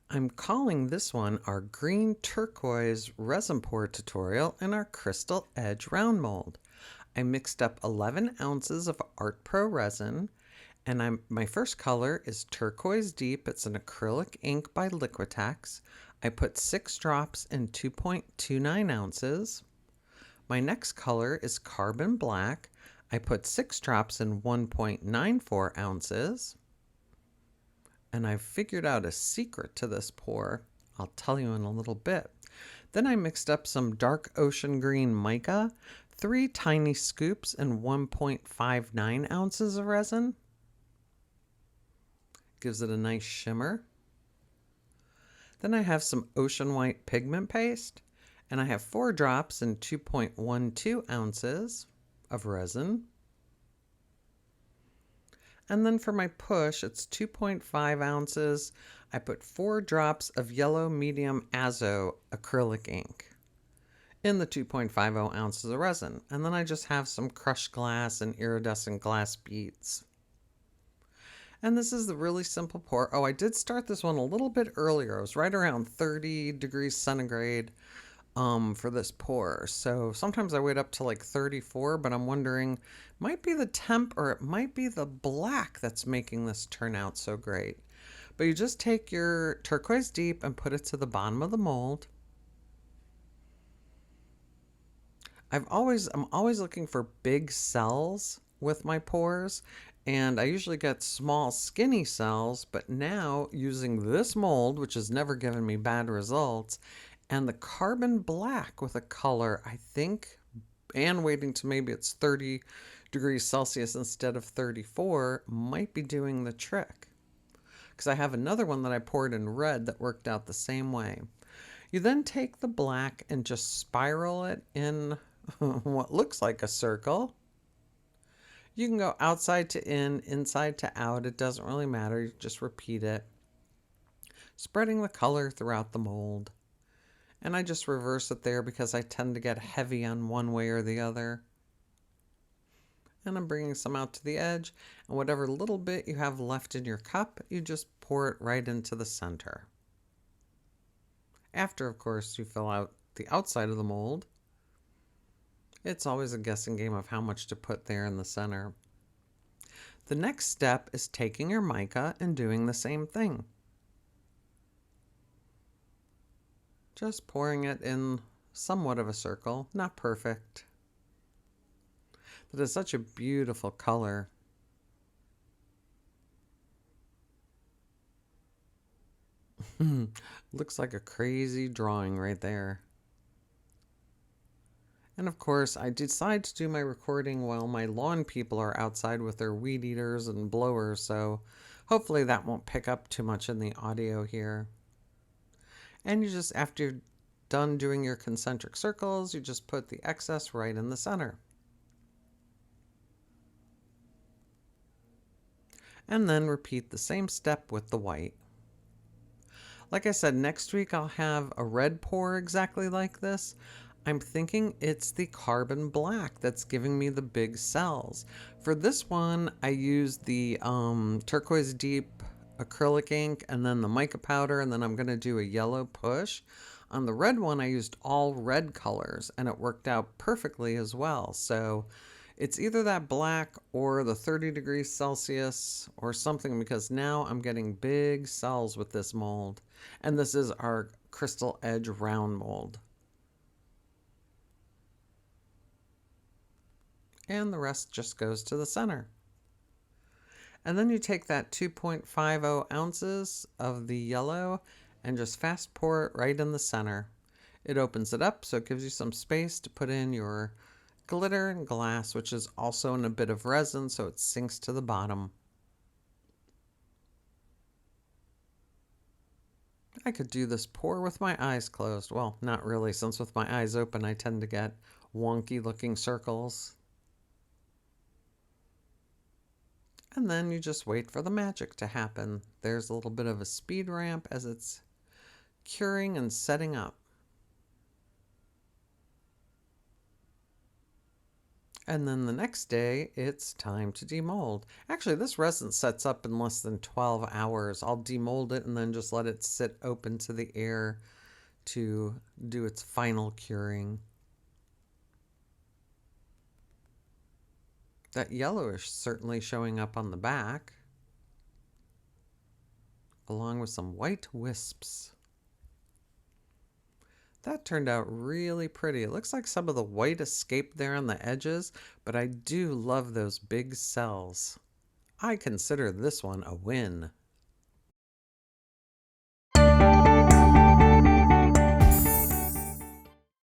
I'm calling this one our Green Turquoise Resin Pour tutorial in our Crystal Edge round mold. I mixed up 11 ounces of Art Pro resin, and my first color is Turquoise Deep. It's an acrylic ink by Liquitex. I put 6 drops in 2.29 ounces. My next color is Carbon Black. I put 6 drops in 1.94 ounces. And I've figured out a secret to this pour. I'll tell you in a little bit. Then I mixed up some dark ocean green mica, 3 tiny scoops and 1.59 ounces of resin. Gives it a nice shimmer. Then I have some ocean white pigment paste, and I have 4 drops and 2.12 ounces of resin. And then for my push, it's 2.5 ounces. I put 4 drops of yellow medium azo acrylic ink in the 2.50 ounces of resin. And then I just have some crushed glass and iridescent glass beads. And this is the really simple pour. Oh, I did start this one a little bit earlier. It was right around 30 degrees centigrade for this pour. So sometimes I wait up to like 34, but I'm wondering, might be the temp or it might be the black that's making this turn out so great. But you just take your Turquoise Deep and put it to the bottom of the mold. I'm always looking for big cells with my pours, and I usually get small skinny cells, but now using this mold, which has never given me bad results, and the carbon black with a color, I think, and waiting to maybe it's 30 degrees Celsius instead of 34, might be doing the trick. Because I have another one that I poured in red that worked out the same way. You then take the black and just spiral it in what looks like a circle. You can go outside to in, inside to out. It doesn't really matter. You just repeat it. Spreading the color throughout the mold. And I just reverse it there because I tend to get heavy on one way or the other. And I'm bringing some out to the edge. And whatever little bit you have left in your cup, you just pour it right into the center. After, of course, you fill out the outside of the mold. It's always a guessing game of how much to put there in the center. The next step is taking your mica and doing the same thing. Just pouring it in somewhat of a circle, not perfect. But it's such a beautiful color. Looks like a crazy drawing right there. And of course, I decide to do my recording while my lawn people are outside with their weed eaters and blowers, so hopefully that won't pick up too much in the audio here. And you just, after you're done doing your concentric circles, you just put the excess right in the center. And then repeat the same step with the white. Like I said, next week I'll have a red pour exactly like this. I'm thinking it's the carbon black that's giving me the big cells. For this one, I used the Turquoise Deep acrylic ink and then the mica powder, and then I'm going to do a yellow push. On the red one, I used all red colors, and it worked out perfectly as well. So it's either that black or the 30 degrees Celsius or something, because now I'm getting big cells with this mold. And this is our Crystal Edge round mold. And the rest just goes to the center. And then you take that 2.50 ounces of the yellow and just fast pour it right in the center. It opens it up so it gives you some space to put in your glitter and glass, which is also in a bit of resin, so it sinks to the bottom. I could do this pour with my eyes closed. Well, not really, since with my eyes open I tend to get wonky looking circles. And then you just wait for the magic to happen. There's a little bit of a speed ramp as it's curing and setting up. And then the next day, it's time to demold. Actually, this resin sets up in less than 12 hours. I'll demold it and then just let it sit open to the air to do its final curing. That yellowish certainly showing up on the back, along with some white wisps. That turned out really pretty. It looks like some of the white escaped there on the edges, but I do love those big cells. I consider this one a win.